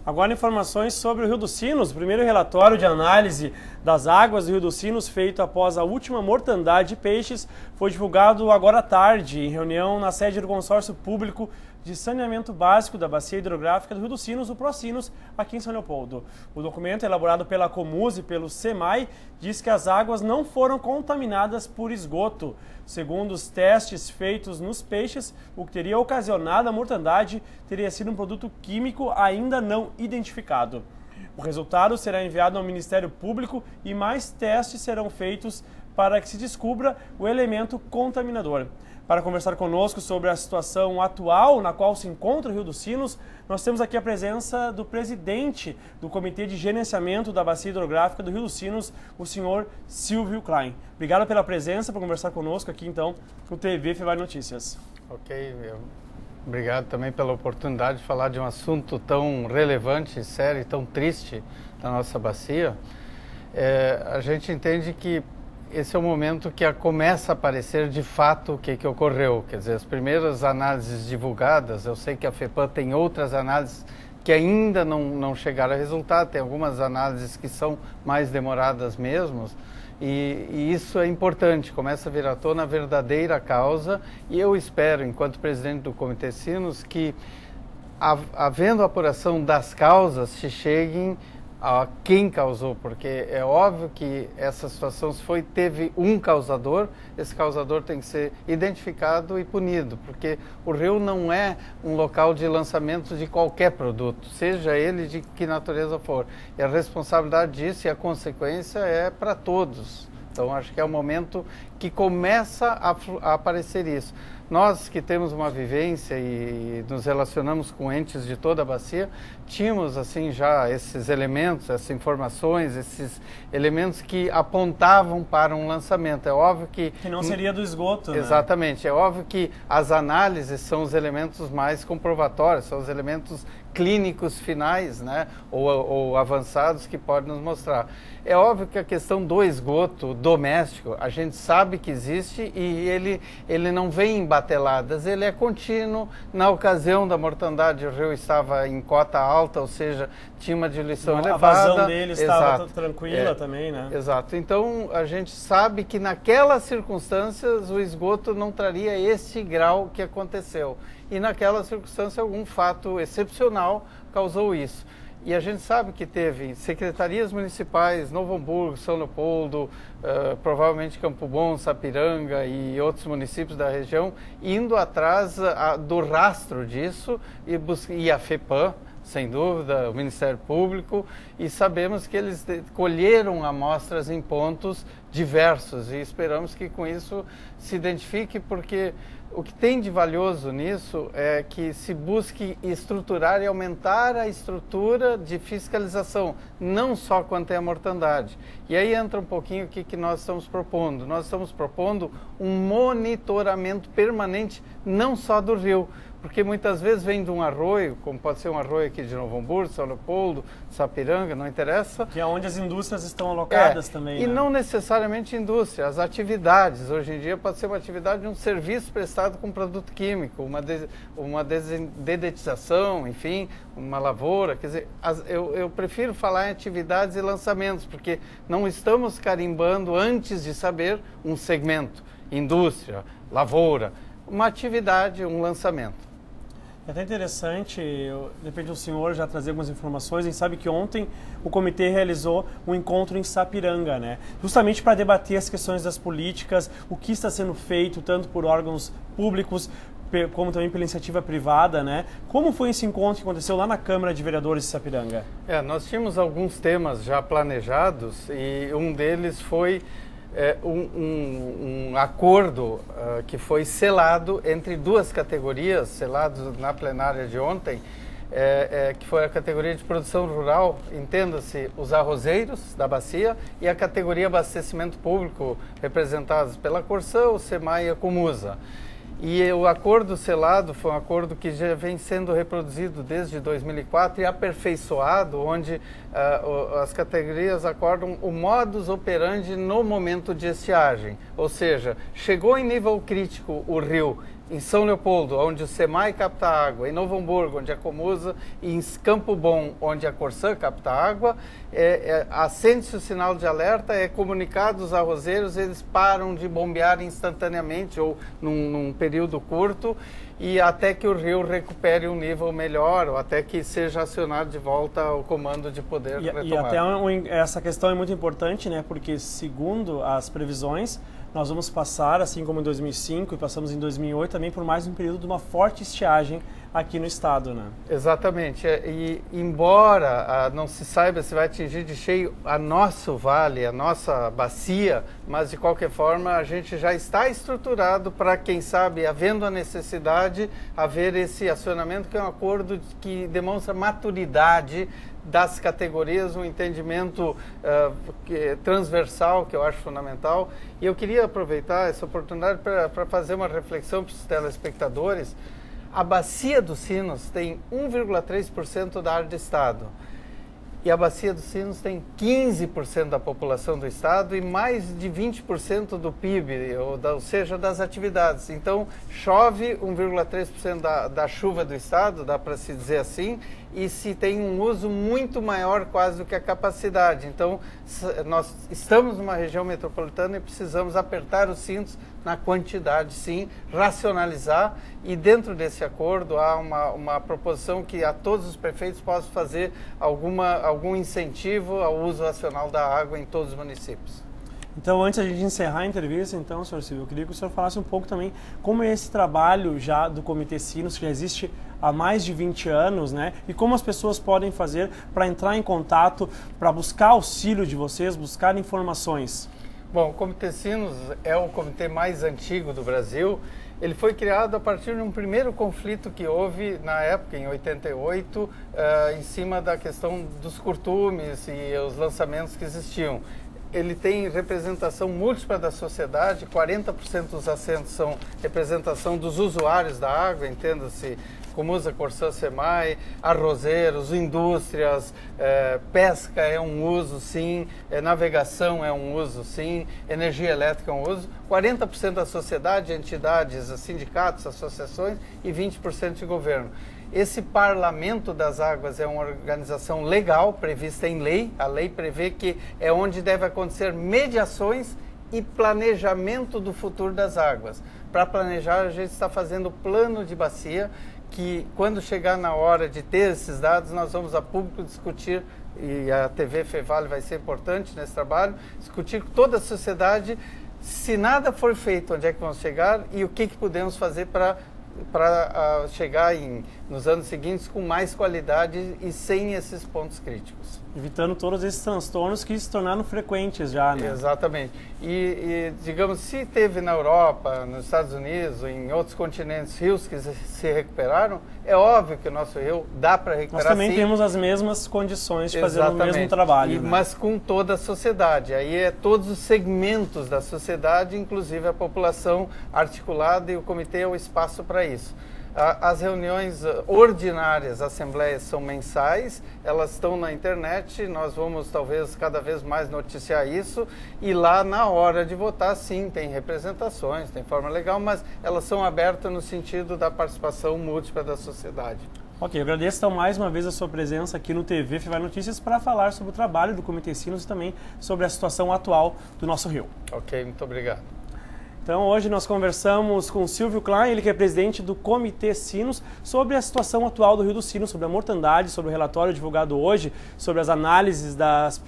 Agora informações sobre o Rio dos Sinos. O primeiro relatório de análise das águas do Rio dos Sinos, feito após a última mortandade de peixes, foi divulgado agora à tarde, em reunião na sede do Consórcio Público de Saneamento Básico da Bacia Hidrográfica do Rio dos Sinos, o ProSinos, aqui em São Leopoldo. O documento, elaborado pela Comus e pelo SEMAI, diz que as águas não foram contaminadas por esgoto. Segundo os testes feitos nos peixes, o que teria ocasionado a mortandade teria sido um produto químico ainda não identificado. O resultado será enviado ao Ministério Público e mais testes serão feitos para que se descubra o elemento contaminador. Para conversar conosco sobre a situação atual na qual se encontra o Rio dos Sinos, nós temos aqui a presença do presidente do Comitê de Gerenciamento da Bacia Hidrográfica do Rio dos Sinos, o senhor Silvio Klein. Obrigado pela presença, por conversar conosco aqui então no TV Febrae Notícias. Ok, obrigado também pela oportunidade de falar de um assunto tão relevante, sério e tão triste da nossa bacia. A gente entende que esse é o momento que começa a aparecer de fato o que ocorreu. Quer dizer, as primeiras análises divulgadas, eu sei que a FEPAM tem outras análises que ainda não chegaram a resultado, tem algumas análises que são mais demoradas mesmo, e isso é importante, começa a vir à tona a verdadeira causa, e eu espero, enquanto presidente do Comitê Sinos, que, havendo a apuração das causas, se cheguem a quem causou, porque é óbvio que essa situação, se teve um causador, esse causador tem que ser identificado e punido, porque o rio não é um local de lançamento de qualquer produto, seja ele de que natureza for. E a responsabilidade disso e a consequência é para todos. Então, acho que é o momento que começa a aparecer isso. Nós que temos uma vivência e nos relacionamos com entes de toda a bacia, tínhamos assim já esses elementos, essas informações, esses elementos que apontavam para um lançamento. É óbvio que não seria do esgoto, né? Exatamente. É óbvio que as análises são os elementos mais comprovatórios, são os elementos clínicos finais, né, ou avançados que podem nos mostrar. É óbvio que a questão do esgoto doméstico, a gente sabe que existe e ele não vem em bateladas, ele é contínuo. Na ocasião da mortandade, o rio estava em cota alta, ou seja, tinha uma diluição elevada. A vazão dele estava tranquila também, né? Exato. Então, a gente sabe que naquelas circunstâncias o esgoto não traria esse grau que aconteceu. E naquela circunstância algum fato excepcional causou isso. E a gente sabe que teve secretarias municipais, Novo Hamburgo, São Leopoldo, provavelmente Campo Bom, Sapiranga e outros municípios da região, indo atrás do rastro disso e a FEPAM, sem dúvida, o Ministério Público, e sabemos que eles colheram amostras em pontos diversos e esperamos que com isso se identifique, porque o que tem de valioso nisso é que se busque estruturar e aumentar a estrutura de fiscalização, não só quanto é a mortandade. E aí entra um pouquinho o que nós estamos propondo. Nós estamos propondo um monitoramento permanente, não só do rio, porque muitas vezes vem de um arroio, como pode ser um arroio aqui de Novo Hamburgo, São Leopoldo, Sapiranga, não interessa. Que é onde as indústrias estão alocadas também. E né? não necessariamente indústria, as atividades. Hoje em dia pode ser uma atividade de um serviço prestado com produto químico, uma dedetização, enfim, uma lavoura. Quer dizer, eu prefiro falar em atividades e lançamentos, porque não estamos carimbando antes de saber um segmento, indústria, lavoura, uma atividade, um lançamento. É até interessante, de repente o senhor já trazer algumas informações. A gente sabe que ontem o comitê realizou um encontro em Sapiranga, né? Justamente para debater as questões das políticas, o que está sendo feito, tanto por órgãos públicos, como também pela iniciativa privada, né? Como foi esse encontro que aconteceu lá na Câmara de Vereadores de Sapiranga? Nós tínhamos alguns temas já planejados e um deles foi um acordo que foi selado entre duas categorias, selado na plenária de ontem, que foi a categoria de produção rural, entenda-se os arrozeiros da bacia, e a categoria abastecimento público, representados pela Corsã, o SEMAI e a Comusa. E o acordo selado foi um acordo que já vem sendo reproduzido desde 2004 e aperfeiçoado, onde as categorias acordam o modus operandi no momento de estiagem. Ou seja, chegou em nível crítico o rio em São Leopoldo, onde o SEMAI capta água, em Novo Hamburgo, onde a Comusa, e em Campo Bom, onde a Corsã capta água, acende-se o sinal de alerta, é comunicado os arrozeiros, eles param de bombear instantaneamente ou num período curto, e até que o rio recupere um nível melhor, ou até que seja acionado de volta o comando de poder retomar. E até essa questão é muito importante, né? Porque segundo as previsões, nós vamos passar, assim como em 2005 e passamos em 2008, também por mais um período de uma forte estiagem aqui no estado, né? Exatamente. E embora não se saiba se vai atingir de cheio a nosso vale, a nossa bacia, mas de qualquer forma a gente já está estruturado para, quem sabe, havendo a necessidade, haver esse acionamento, que é um acordo que demonstra maturidade das categorias, um entendimento transversal, que eu acho fundamental. E eu queria aproveitar essa oportunidade para fazer uma reflexão para os telespectadores. A Bacia dos Sinos tem 1,3% da área do estado. E a Bacia dos Sinos tem 15% da população do estado e mais de 20% do PIB, ou seja, das atividades. Então, chove 1,3% da chuva do estado, dá para se dizer assim, e se tem um uso muito maior quase do que a capacidade. Então, nós estamos numa região metropolitana e precisamos apertar os cintos na quantidade, sim, racionalizar, e dentro desse acordo há uma proposição que a todos os prefeitos possam fazer algum incentivo ao uso racional da água em todos os municípios. Então, antes de a gente encerrar a entrevista, então, senhor Silvio, eu queria que o senhor falasse um pouco também como é esse trabalho já do Comitê Sinos, que já existe há mais de 20 anos, né? E como as pessoas podem fazer para entrar em contato, para buscar auxílio de vocês, buscar informações. Bom, o Comitê Sinos é o comitê mais antigo do Brasil. Ele foi criado a partir de um primeiro conflito que houve na época, em 88, em cima da questão dos curtumes e os lançamentos que existiam. Ele tem representação múltipla da sociedade, 40% dos assentos são representação dos usuários da água, entenda-se, Comusa, Corsã, SEMAI, arrozeiros, indústrias, pesca é um uso, sim, navegação é um uso, sim, energia elétrica é um uso. 40% da sociedade, entidades, sindicatos, associações e 20% de governo. Esse Parlamento das Águas é uma organização legal, prevista em lei. A lei prevê que é onde deve acontecer mediações e planejamento do futuro das águas. Para planejar, a gente está fazendo plano de bacia, que quando chegar na hora de ter esses dados, nós vamos a público discutir, e a TV FEVALE vai ser importante nesse trabalho, discutir com toda a sociedade se nada for feito, onde é que vamos chegar e o que podemos fazer para chegar nos anos seguintes com mais qualidade e sem esses pontos críticos. Evitando todos esses transtornos que se tornaram frequentes já, né? Exatamente. E digamos, se teve na Europa, nos Estados Unidos, em outros continentes, rios que se recuperaram, é óbvio que o nosso rio dá para recuperar. Nós também sim. Temos as mesmas condições de fazer Exatamente. o mesmo trabalho. Né? Mas com toda a sociedade. Aí é todos os segmentos da sociedade, inclusive a população articulada, e o comitê é o espaço para isso. As reuniões ordinárias, assembleias, são mensais, elas estão na internet, nós vamos talvez cada vez mais noticiar isso, e lá na hora de votar, sim, tem representações, tem forma legal, mas elas são abertas no sentido da participação múltipla da sociedade. Ok, eu agradeço então mais uma vez a sua presença aqui no TV FEVALE Notícias para falar sobre o trabalho do Comitê Sinos e também sobre a situação atual do nosso rio. Ok, muito obrigado. Então, hoje nós conversamos com o Silvio Klein, ele que é presidente do Comitê Sinos, sobre a situação atual do Rio dos Sinos, sobre a mortandade, sobre o relatório divulgado hoje, sobre as análises dos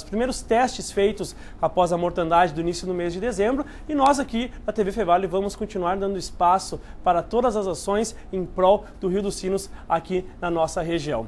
primeiros testes feitos após a mortandade do início do mês de dezembro. E nós aqui da TV FEVALE vamos continuar dando espaço para todas as ações em prol do Rio dos Sinos aqui na nossa região.